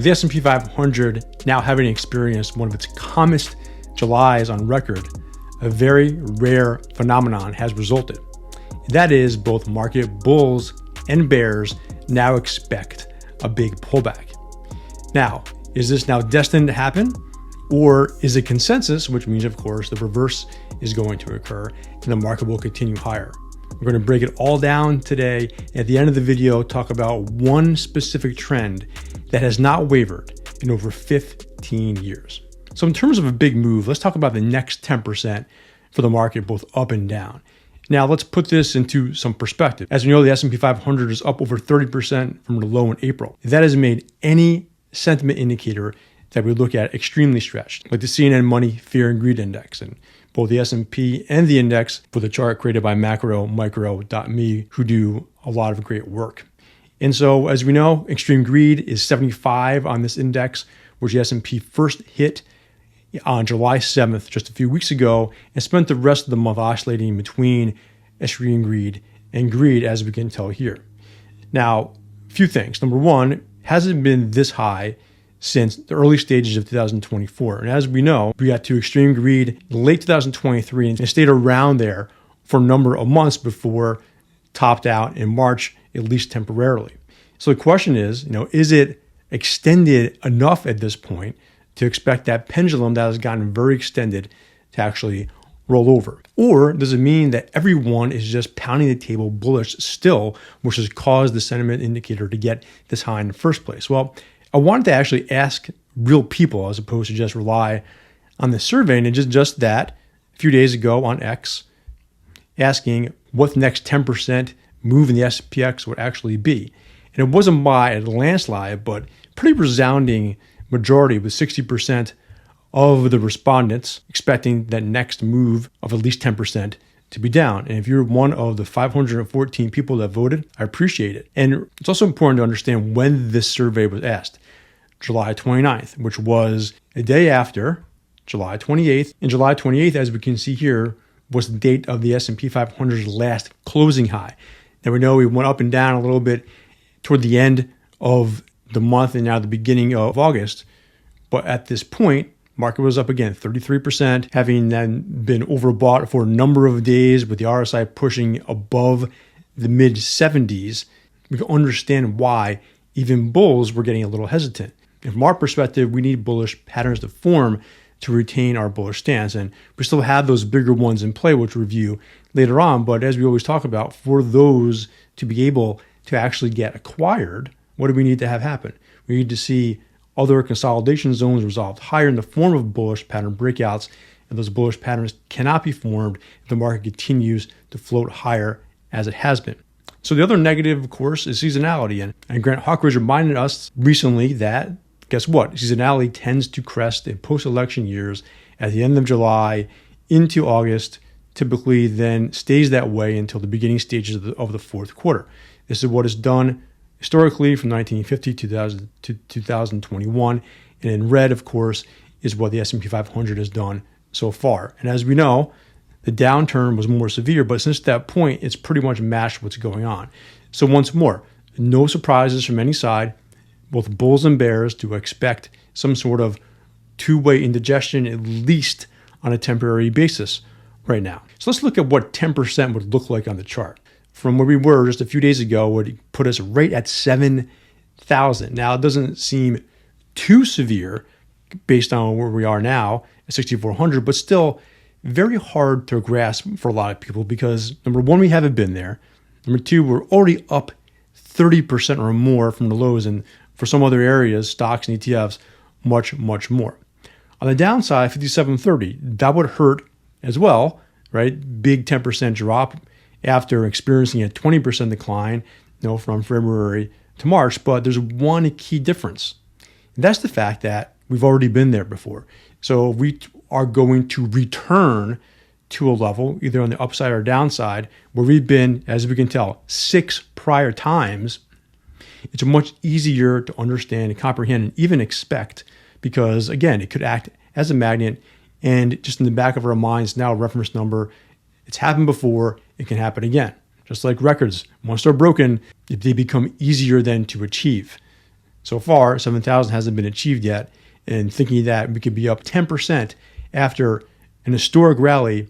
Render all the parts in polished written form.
With the S&P 500 now having experienced one of its calmest Julys on record, a very rare phenomenon has resulted. That is, both market bulls and bears now expect a big pullback. Now, is this now destined to happen? Or is it consensus, which means, of course, the reverse is going to occur and the market will continue higher? We're going to break it all down today. At the end of the video, talk about one specific trend that has not wavered in over 15 years. So in terms of a big move, let's talk about the next 10% for the market, both up and down. Now, let's put this into some perspective. As we know, the S&P 500 is up over 30% from the low in April. That has made any sentiment indicator that we look at extremely stretched, like the CNN Money Fear and Greed Index, and both the S&P and the index for the chart created by macromicro.me, who do a lot of great work. And so, as we know, extreme greed is 75 on this index, which the S&P first hit on July 7th, just a few weeks ago, and spent the rest of the month oscillating between extreme greed and greed, as we can tell here. Now, a few things. Number one, hasn't been this high since the early stages of 2024. And as we know, we got to extreme greed in late 2023 and stayed around there for a number of months before topped out in March, at least temporarily. So the question is it extended enough at this point to expect that pendulum that has gotten very extended to actually roll over? Or does it mean that everyone is just pounding the table bullish still, which has caused the sentiment indicator to get this high in the first place? Well, I wanted to actually ask real people as opposed to just rely on the survey, and just that a few days ago on X, asking what the next 10% move in the SPX would actually be. And it wasn't by a landslide, but pretty resounding majority, with 60% of the respondents expecting that next move of at least 10% to be down. And if you're one of the 514 people that voted, I appreciate it. And it's also important to understand when this survey was asked. July 29th, which was a day after July 28th. And July 28th, as we can see here, was the date of the S&P 500's last closing high. Now we know we went up and down a little bit toward the end of the month and now the beginning of August. But at this point, market was up again 33%, having then been overbought for a number of days with the RSI pushing above the mid 70s. We can understand why even bulls were getting a little hesitant. And from our perspective, we need bullish patterns to form to retain our bullish stance. And we still have those bigger ones in play, which we'll review later on. But as we always talk about, for those to be able to actually get acquired, what do we need to have happen? We need to see other consolidation zones resolved higher in the form of bullish pattern breakouts. And those bullish patterns cannot be formed if the market continues to float higher as it has been. So the other negative, of course, is seasonality. And Grant Hawkridge reminded us recently that, guess what? Seasonality tends to crest in post-election years at the end of July into August, typically then stays that way until the beginning stages of the fourth quarter. This is what is done historically from 1950 to 2021. And in red, of course, is what the S&P 500 has done so far. And as we know, the downturn was more severe, but since that point, it's pretty much matched what's going on. So once more, no surprises from any side. Both bulls and bears to expect some sort of two-way indigestion, at least on a temporary basis right now. So let's look at what 10% would look like on the chart. From where we were just a few days ago would put us right at 7,000. Now, it doesn't seem too severe based on where we are now at 6,400, but still very hard to grasp for a lot of people because, number one, we haven't been there. Number two, we're already up 30% or more from the lows, and for some other areas, stocks and ETFs, much, much more. On the downside, 5730, that would hurt as well, right? Big 10% drop after experiencing a 20% decline, from February to March. But there's one key difference. And that's the fact that we've already been there before. So we are going to return to a level, either on the upside or downside, where we've been, as we can tell, 6 prior times. It's much easier to understand and comprehend and even expect because, again, it could act as a magnet and just in the back of our minds now a reference number. It's happened before, it can happen again. Just like records, once they're broken, they become easier then to achieve. So far, 7,000 hasn't been achieved yet, and thinking that we could be up 10% after an historic rally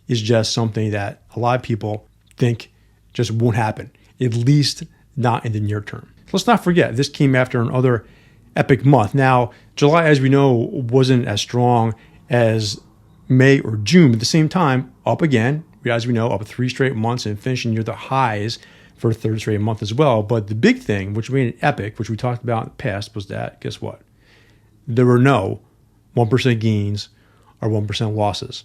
is just something that a lot of people think just won't happen, at least not in the near term. Let's not forget, this came after another epic month. Now, July, as we know, wasn't as strong as May or June, but at the same time, up again, as we know, up 3 straight months and finishing near the highs for a 3rd straight month as well. But the big thing, which made it epic, which we talked about in the past, was that, guess what? There were no 1% gains or 1% losses.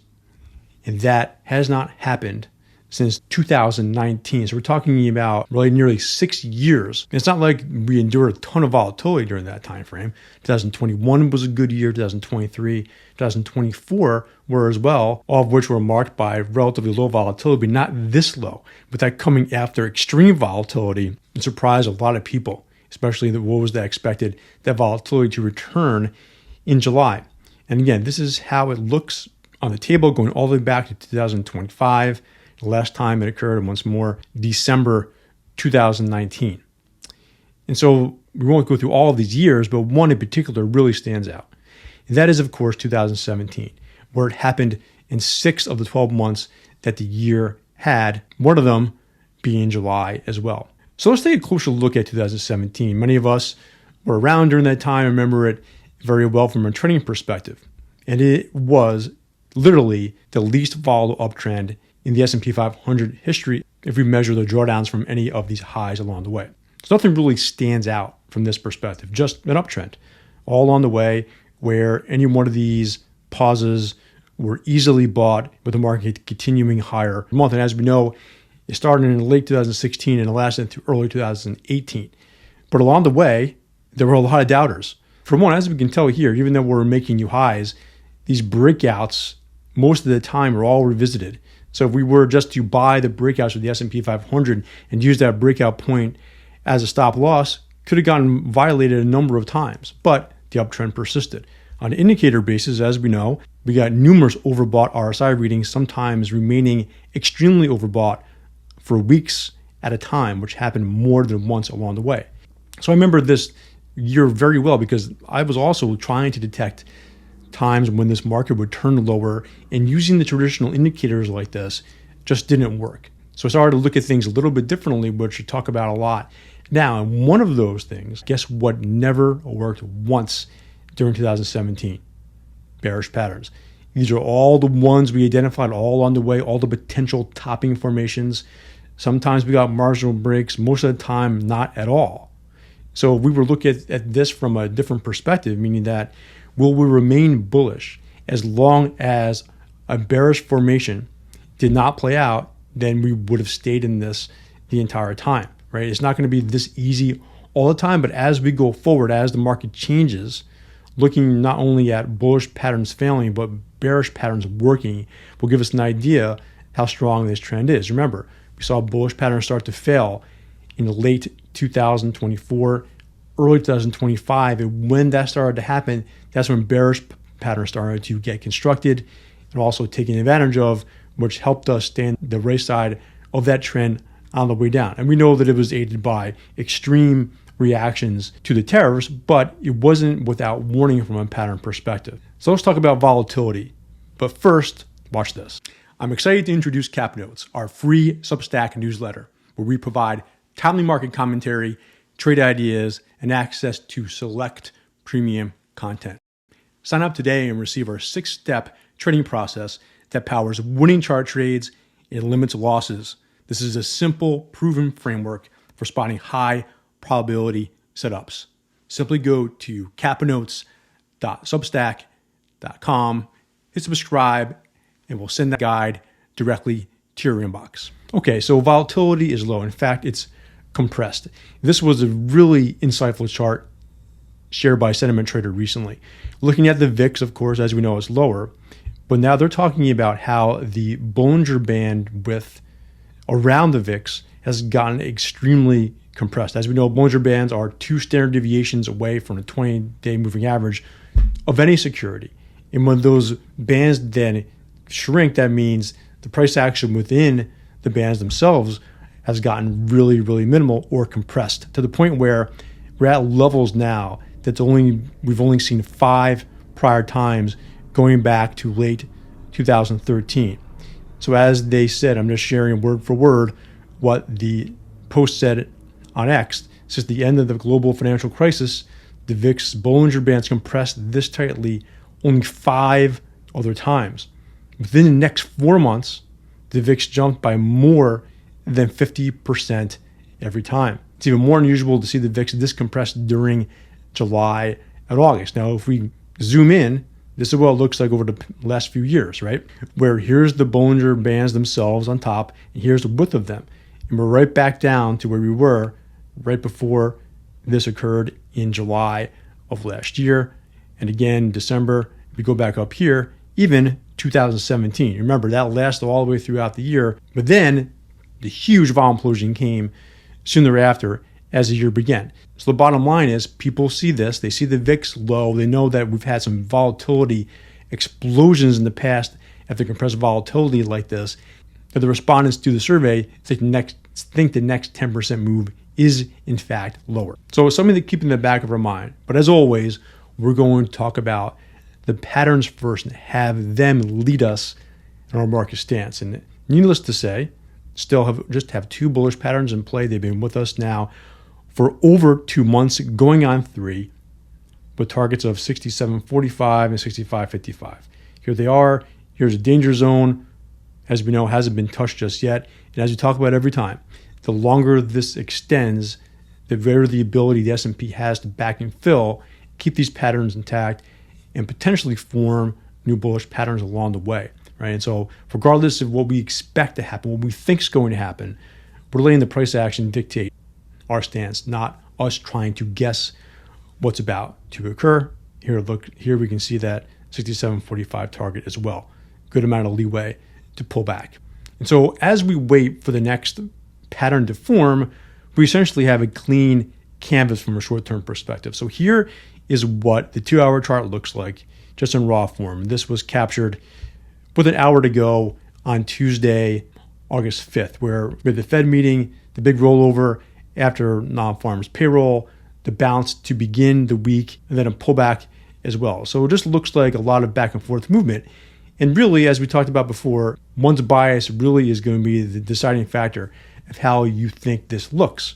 And that has not happened since 2019. So we're talking about really nearly 6 years. And it's not like we endured a ton of volatility during that time frame. 2021 was a good year. 2023, 2024 were as well, all of which were marked by relatively low volatility, but not this low. With that coming after extreme volatility, it surprised a lot of people, especially what was that expected that volatility to return in July. And again, this is how it looks on the table going all the way back to 2025. The last time it occurred, once more, December 2019. And so we won't go through all of these years, but one in particular really stands out. And that is, of course, 2017, where it happened in 6 of the 12 months that the year had, one of them being July as well. So let's take a closer look at 2017. Many of us were around during that time, remember it very well from a trading perspective. And it was literally the least volatile uptrend in the S&P 500 history if we measure the drawdowns from any of these highs along the way. So nothing really stands out from this perspective, just an uptrend all on the way where any one of these pauses were easily bought with the market continuing higher month. And as we know, it started in late 2016 and it lasted through early 2018. But along the way, there were a lot of doubters. For one, as we can tell here, even though we're making new highs, these breakouts most of the time are all revisited. So if we were just to buy the breakouts of the S&P 500 and use that breakout point as a stop loss, could have gotten violated a number of times, but the uptrend persisted. On an indicator basis, as we know, we got numerous overbought RSI readings, sometimes remaining extremely overbought for weeks at a time, which happened more than once along the way. So I remember this year very well because I was also trying to detect times when this market would turn lower, and using the traditional indicators like this just didn't work. So I started to look at things a little bit differently, which we talk about a lot now. And one of those things, guess what never worked once during 2017? Bearish patterns. These are all the ones we identified all on the way, all the potential topping formations. Sometimes we got marginal breaks, most of the time not at all. So we were looking at this from a different perspective, meaning that will we remain bullish as long as a bearish formation did not play out, then we would have stayed in this the entire time, right? It's not going to be this easy all the time, but as we go forward, as the market changes, looking not only at bullish patterns failing, but bearish patterns working will give us an idea how strong this trend is. Remember, we saw bullish patterns start to fail in late 2024, early 2025, and when that started to happen, that's when bearish patterns started to get constructed and also taken advantage of, which helped us stay on the right side of that trend on the way down. And we know that it was aided by extreme reactions to the tariffs, but it wasn't without warning from a pattern perspective. So let's talk about volatility. But first, watch this. I'm excited to introduce Cap Notes, our free Substack newsletter, where we provide timely market commentary, trade ideas, and access to select premium content. Sign up today and receive our 6-step trading process that powers winning chart trades and limits losses. This is a simple, proven framework for spotting high probability setups. Simply go to capnotes.substack.com, hit subscribe, and we'll send that guide directly to your inbox. Okay, so volatility is low. In fact, it's compressed. This was a really insightful chart shared by Sentiment Trader recently. Looking at the VIX, of course, as we know, is lower, but now they're talking about how the Bollinger Band width around the VIX has gotten extremely compressed. As we know, Bollinger Bands are 2 standard deviations away from the 20-day moving average of any security. And when those bands then shrink, that means the price action within the bands themselves has gotten really, really minimal or compressed to the point where We're at levels now we've only seen 5 prior times going back to late 2013. So as they said, I'm just sharing word for word what the post said on X. Since the end of the global financial crisis, the VIX Bollinger Band's compressed this tightly only 5 other times. Within the next 4 months, the VIX jumped by more than 50% every time. It's even more unusual to see the VIX this compressed during July and August. Now, if we zoom in, this is what it looks like over the last few years, right? Where here's the Bollinger Bands themselves on top, and here's the width of them. And we're right back down to where we were right before this occurred in July of last year. And again, December, if we go back up here, even 2017. Remember, that lasted all the way throughout the year. But then the huge vol implosion came soon thereafter as the year began. So the bottom line is people see this. They see the VIX low. They know that we've had some volatility explosions in the past after compressed volatility like this. That the respondents do the survey think the next 10% move is in fact lower. So it's something to keep in the back of our mind. But as always, we're going to talk about the patterns first and have them lead us in our market stance. And needless to say, still have 2 bullish patterns in play. They've been with us now for over 2 months, going on 3, with targets of 67.45 and 65.55. Here they are. Here's a danger zone. As we know, hasn't been touched just yet. And as we talk about every time, the longer this extends, the greater the ability the S&P has to back and fill, keep these patterns intact, and potentially form new bullish patterns along the way, right? And so regardless of what we expect to happen, what we think is going to happen, we're letting the price action dictate our stance, not us trying to guess what's about to occur. Here we can see that 67.45 target as well. Good amount of leeway to pull back. And so as we wait for the next pattern to form, we essentially have a clean canvas from a short-term perspective. So here is what the 2-hour chart looks like just in raw form. This was captured with an hour to go on Tuesday, August 5th, where with the Fed meeting, the big rollover after non-farmers payroll, the bounce to begin the week, and then a pullback as well. So it just looks like a lot of back and forth movement. And really, as we talked about before, one's bias really is going to be the deciding factor of how you think this looks.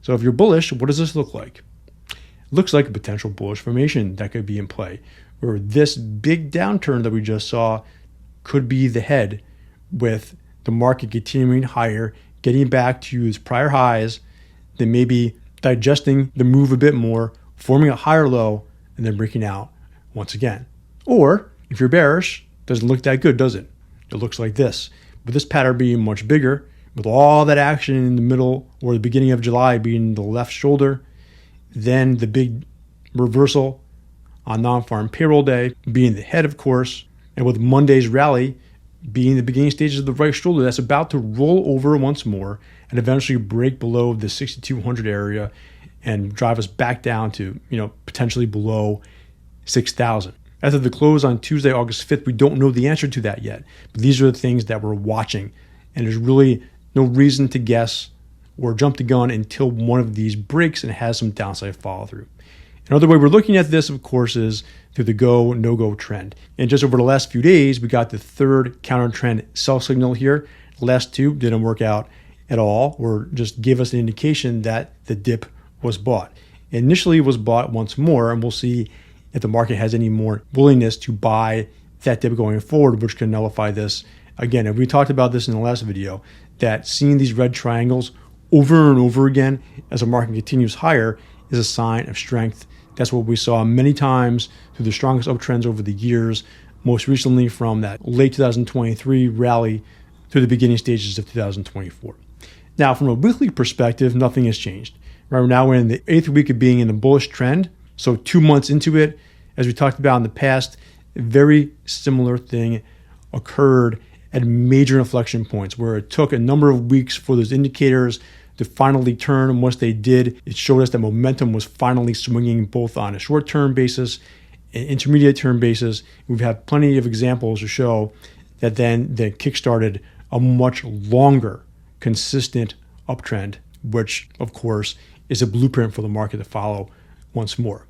So if you're bullish, what does this look like? It looks like a potential bullish formation that could be in play, where this big downturn that we just saw could be the head, with the market continuing higher, getting back to its prior highs, then maybe digesting the move a bit more, forming a higher low, and then breaking out once again. Or if you're bearish, doesn't look that good, does it? It looks like this. With this pattern being much bigger, with all that action in the middle or the beginning of July being the left shoulder, then the big reversal on non-farm payroll day being the head, of course, and with Monday's rally being the beginning stages of the right shoulder that's about to roll over once more and eventually break below the 6,200 area and drive us back down to, potentially below 6,000. After the close on Tuesday, August 5th, we don't know the answer to that yet. But these are the things that we're watching. And there's really no reason to guess or jump the gun until one of these breaks and has some downside follow through. Another way we're looking at this, of course, is through the GoNoGo Trend. And just over the last few days, we got the third counter trend sell signal here. The last 2 didn't work out at all, or just give us an indication that the dip was bought. Initially, it was bought once more, and we'll see if the market has any more willingness to buy that dip going forward, which can nullify this. Again, and we talked about this in the last video, that seeing these red triangles over and over again as the market continues higher is a sign of strength. That's what we saw many times through the strongest uptrends over the years, most recently from that late 2023 rally through the beginning stages of 2024. Now, from a weekly perspective, nothing has changed. Right now, we're in the 8th week of being in a bullish trend. So 2 months into it, as we talked about in the past, a very similar thing occurred at major inflection points where it took a number of weeks for those indicators to finally turn. And once they did, it showed us that momentum was finally swinging both on a short-term basis and intermediate-term basis. We've had plenty of examples to show that then kickstarted a much longer, consistent uptrend, which, of course, is a blueprint for the market to follow once more.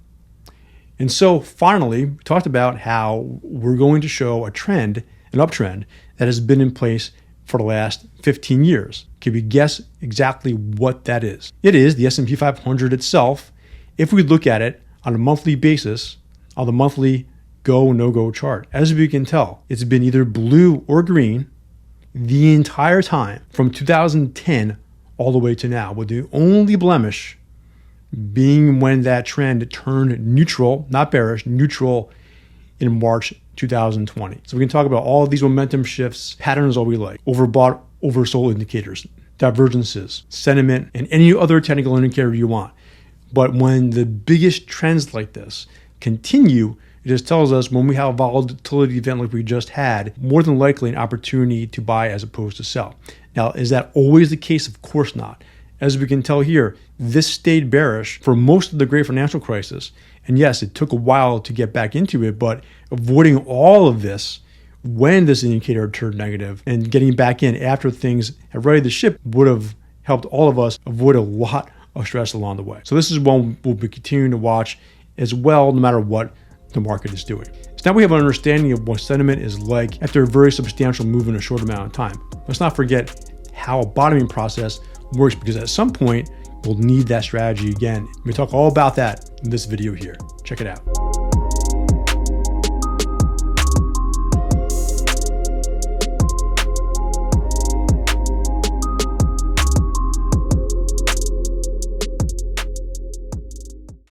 And so finally, we talked about how we're going to show a trend, an uptrend that has been in place for the last 15 years. Can we guess exactly what that is? It is the S&P 500 itself. If we look at it on a monthly basis, on the monthly GoNoGo chart, as we can tell, it's been either blue or green the entire time from 2010 all the way to now, with the only blemish being when that trend turned neutral, not bearish, neutral in March 2020. So we can talk about all of these momentum shifts, patterns all we like, overbought, oversold indicators, divergences, sentiment, and any other technical indicator you want. But when the biggest trends like this continue, it just tells us when we have a volatility event like we just had, more than likely an opportunity to buy as opposed to sell. Now, is that always the case? Of course not. As we can tell here, this stayed bearish for most of the great financial crisis. And yes, it took a while to get back into it, but avoiding all of this when this indicator turned negative and getting back in after things had readied the ship would have helped all of us avoid a lot of stress along the way. So this is one we'll be continuing to watch as well, no matter what the market is doing. So now we have an understanding of what sentiment is like after a very substantial move in a short amount of time. Let's not forget how a bottoming process works, because at some point we'll need that strategy again. We talk all about that in this video here. Check it out.